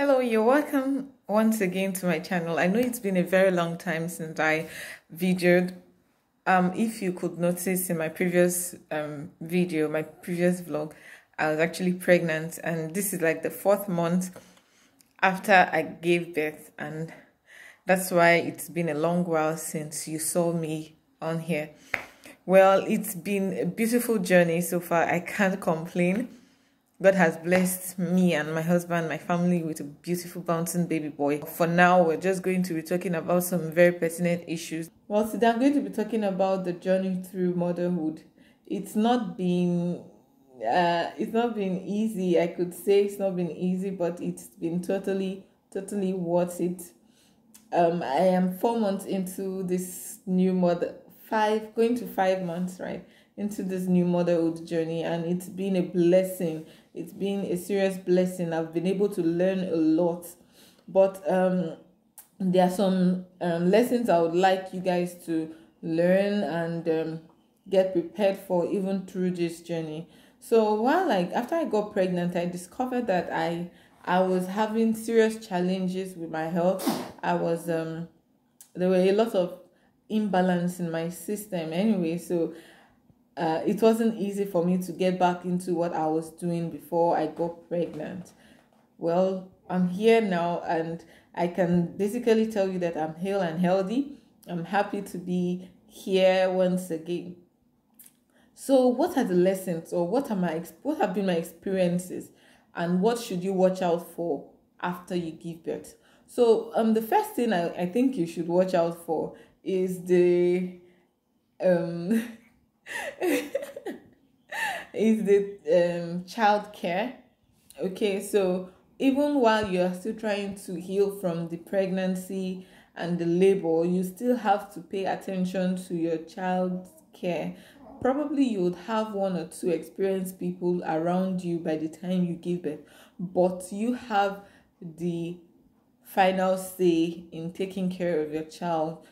Hello, you're welcome once again to my channel. I know it's been a very long time since I videoed. If you could notice in my previous video, my previous vlog, I was actually pregnant, and this is like the 4th month after I gave birth, and that's why it's been a long while since you saw me on here. Well, it's been a beautiful journey so far. I can't complain. God has blessed me and my husband, my family, with a beautiful bouncing baby boy. For now, we're just going to be talking about some very pertinent issues. Well, today I'm going to be talking about the journey through motherhood. It's not been easy. I could say it's not been easy, but it's been totally worth it. I am 4 months into this new going to 5 months, right? Into this new motherhood journey, and it's been a blessing. It's been a serious blessing. I've been able to learn a lot, but there are some lessons I would like you guys to learn and get prepared for even through this journey. So after I got pregnant, I discovered that I was having serious challenges with my health. There were a lot of imbalance in my system anyway, so it wasn't easy for me to get back into what I was doing before I got pregnant. Well, I'm here now, and I can basically tell you that I'm healed and healthy. I'm happy to be here once again. So what are the lessons, or what have been my experiences, and what should you watch out for after you give birth? So the first thing I think you should watch out for is the child care. Okay, so even while you are still trying to heal from the pregnancy and the labor, you still have to pay attention to your child's care. Probably you would have 1 or 2 experienced people around you by the time you give birth, but you have the final say in taking care of your child.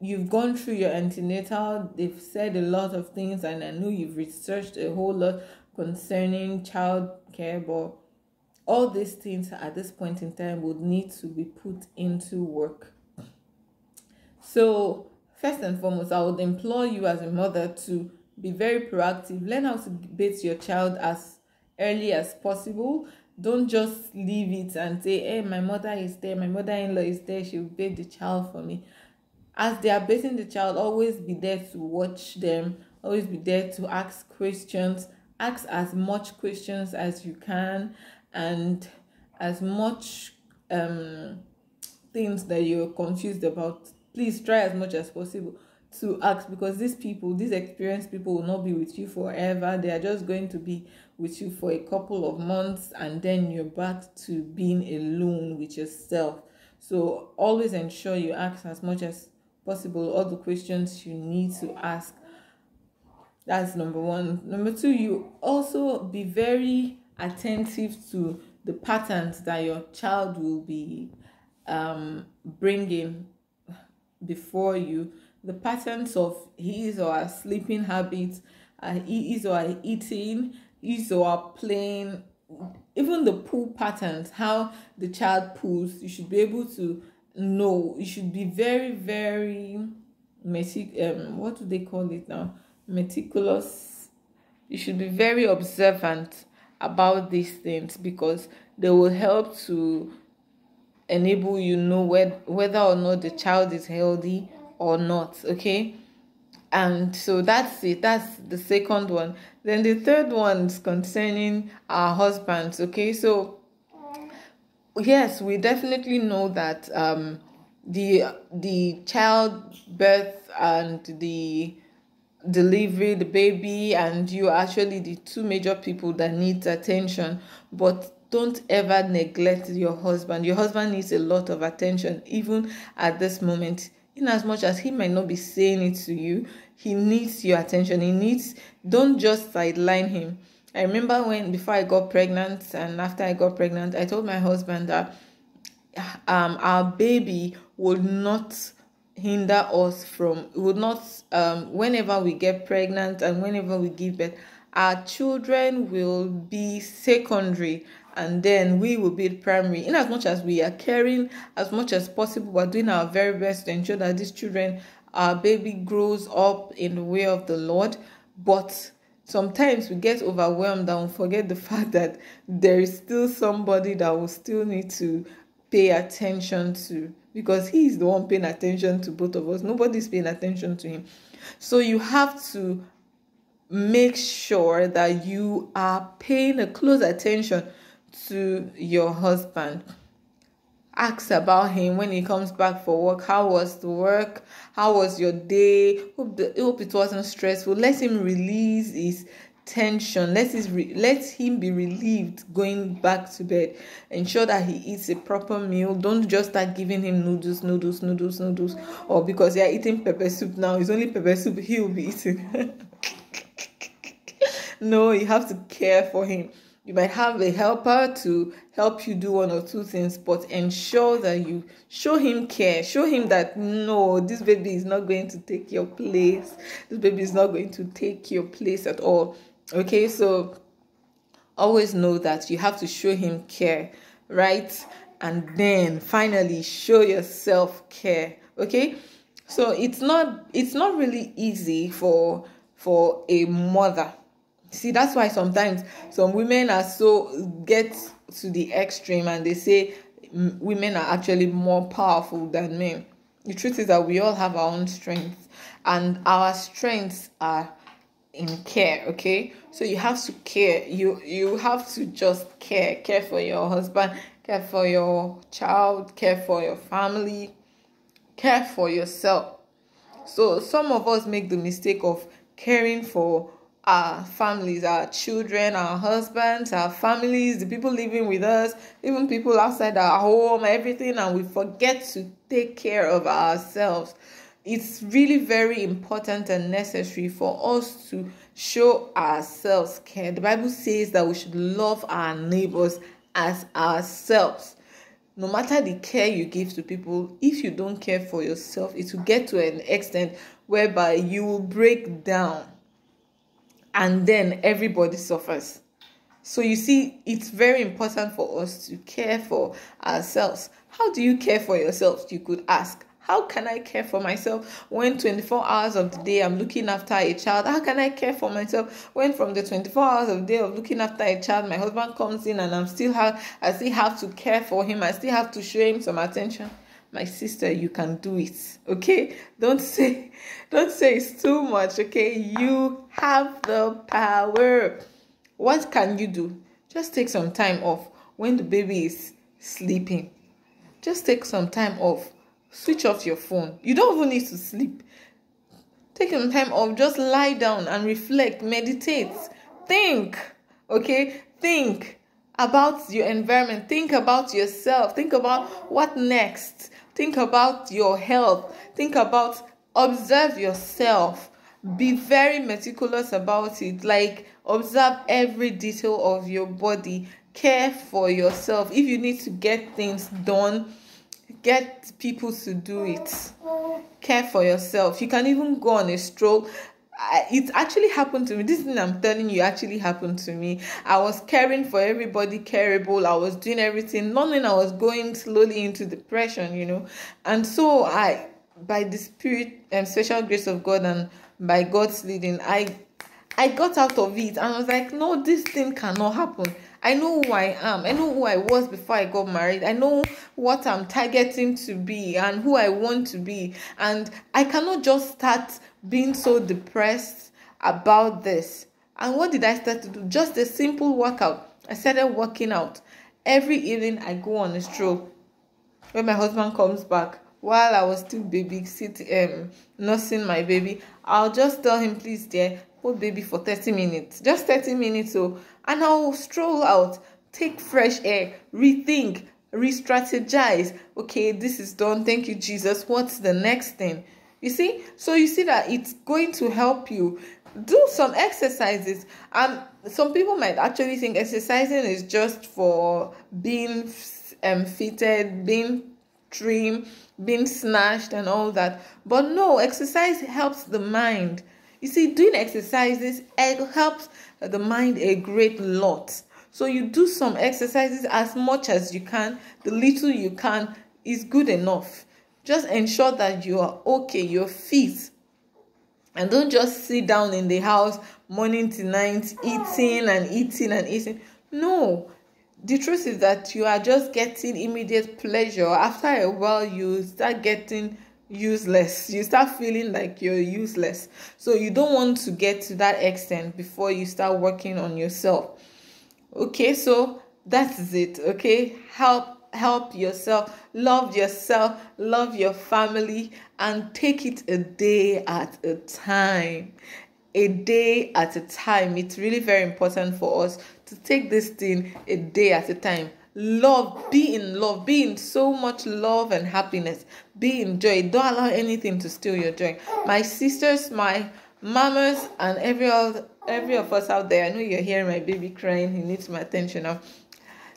You've gone through your antenatal, they've said a lot of things, and I know you've researched a whole lot concerning child care, but all these things at this point in time would need to be put into work. So first and foremost, I would implore you as a mother to be very proactive. Learn how to bathe your child as early as possible. Don't just leave it and say, hey, my mother is there, my mother-in-law is there, she'll bathe the child for me. As they are bathing the child, always be there to watch them. Always be there to ask questions. Ask as much questions as you can, and as much things that you're confused about. Please try as much as possible to ask, because these experienced people will not be with you forever. They are just going to be with you for a couple of months, and then you're back to being alone with yourself. So always ensure you ask as much as possible all the questions you need to ask. That's number 1. Number 2, you also be very attentive to the patterns that your child will be bringing before you. The patterns of his or her sleeping habits, his or her eating, his or her playing, even the poo patterns, how the child poos. You should be able to know. You should be very what do they call it now? Meticulous. You should be very observant about these things, because they will help to enable you know whether or not the child is healthy or not. Okay, and so that's it. That's the second one. Then the third one is concerning our husbands. Okay, so yes, we definitely know that the childbirth and the delivery, the baby and you are actually the 2 major people that need attention. But don't ever neglect your husband. Your husband needs a lot of attention, even at this moment. In as much as he might not be saying it to you, he needs your attention. Don't just sideline him. I remember before I got pregnant and after I got pregnant, I told my husband that our baby would not hinder us whenever we get pregnant and whenever we give birth, our children will be secondary. and then we will be primary. In as much as we are caring as much as possible, we're doing our very best to ensure that these children, our baby, grows up in the way of the Lord. But sometimes we get overwhelmed and forget the fact that there is still somebody that will still need to pay attention to, because he is the one paying attention to both of us. Nobody's paying attention to him. So you have to make sure that you are paying a close attention to your husband. Ask about him when he comes back for work. How was the work? How was your day? Hope it wasn't stressful. Let him release his tension. Let him be relieved going back to bed. Ensure that he eats a proper meal. Don't just start giving him noodles. Or because you're eating pepper soup now, it's only pepper soup he'll be eating. No, you have to care for him. You might have a helper to help you do one or two things, but ensure that you show him care. Show him that, no, this baby is not going to take your place. This baby is not going to take your place at all. Okay, so always know that you have to show him care, right? And then finally, show yourself care. Okay, so it's not really easy for a mother. See, that's why sometimes some women are get to the extreme and they say women are actually more powerful than men. The truth is that we all have our own strengths, and our strengths are in care. Okay, so you have to care. You have to just care for your husband, care for your child, care for your family, care for yourself. So some of us make the mistake of caring for our families, our children, our husbands, our families, the people living with us, even people outside our home, everything, and we forget to take care of ourselves. It's really very important and necessary for us to show ourselves care. The Bible says that we should love our neighbors as ourselves. No matter the care you give to people, if you don't care for yourself, it will get to an extent whereby you will break down, and then everybody suffers. So you see, it's very important for us to care for ourselves. How do you care for yourself? You could ask. How can I care for myself when 24 hours of the day I'm looking after a child? How can I care for myself when from the 24 hours of the day of looking after a child, my husband comes in and I still have to care for him. I still have to show him some attention. My sister, you can do it. Okay? Don't say it's too much. Okay? You have the power. What can you do? Just take some time off when the baby is sleeping. Just take some time off. Switch off your phone. You don't even need to sleep. Take some time off. Just lie down and reflect. Meditate. Think. Okay? Think about your environment. Think about yourself. Think about what next. Think about your health. Observe yourself. Be very meticulous about it. Like, observe every detail of your body. Care for yourself. If you need to get things done, get people to do it. Care for yourself. You can even go on a stroll. It actually happened to me. This thing I'm telling you actually happened to me. I was caring for everybody careable. I was doing everything. Not knowing I was going slowly into depression, And so by the spirit and special grace of God and by God's leading, I got out of it. And I was like, no, this thing cannot happen. I know who I am. I know who I was before I got married. I know what I'm targeting to be and who I want to be. And I cannot just start being so depressed about this. And what did I start to do? Just a simple workout. I started working out. Every evening I go on a stroll. When my husband comes back, while I was still nursing my baby, I'll just tell him, please, dear, hold baby for 30 minutes. Just 30 minutes. And I'll stroll out, take fresh air, rethink, re-strategize. Okay, this is done. Thank you, Jesus. What's the next thing? You see? So you see that it's going to help you. Do some exercises. And some people might actually think exercising is just for being fitted, being trim, being snatched and all that. But no, exercise helps the mind. You see, doing exercises helps the mind a great lot. So you do some exercises as much as you can. The little you can is good enough. Just ensure that you are okay, you're fit. And don't just sit down in the house morning to night eating and eating and eating. No. The truth is that you are just getting immediate pleasure. After a while, you start getting useless. You start feeling like you're useless. So you don't want to get to that extent before you start working on yourself. Okay, so that is it. Okay, help yourself, love your family, and take it a day at a time. A day at a time. It's really very important for us to take this thing a day at a time. Be in so much love and happiness. Be in joy. Don't allow anything to steal your joy. My sisters, my mamas, and every of us out there, I know you're hearing my baby crying. He needs my attention now.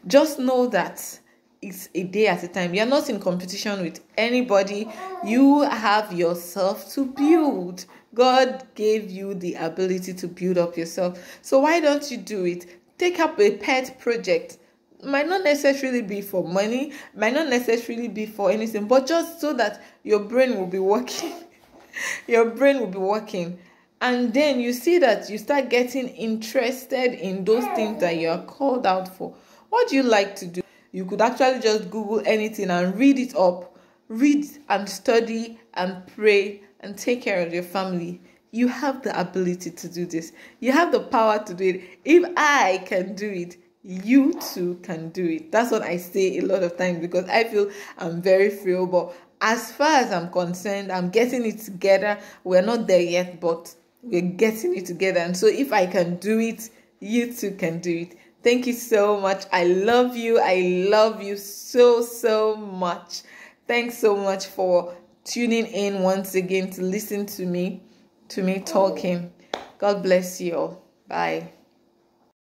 Just know that it's a day at a time. You're not in competition with anybody. You have yourself to build. God gave you the ability to build up yourself. So why don't you do it? Take up a pet project. Might not necessarily be for money, might not necessarily be for anything, but just so that your brain will be working. Your brain will be working. And then you see that you start getting interested in those things that you are called out for. What do you like to do? You could actually just Google anything and read it up. Read and study and pray and take care of your family. You have the ability to do this. You have the power to do it. If I can do it, you too can do it. That's what I say a lot of times, because I feel I'm very frail. But as far as I'm concerned, I'm getting it together. We're not there yet, but we're getting it together. And so if I can do it, you too can do it. Thank you so much. I love you. I love you so much. Thanks so much for tuning in once again to listen to me talking. God bless you all. Bye.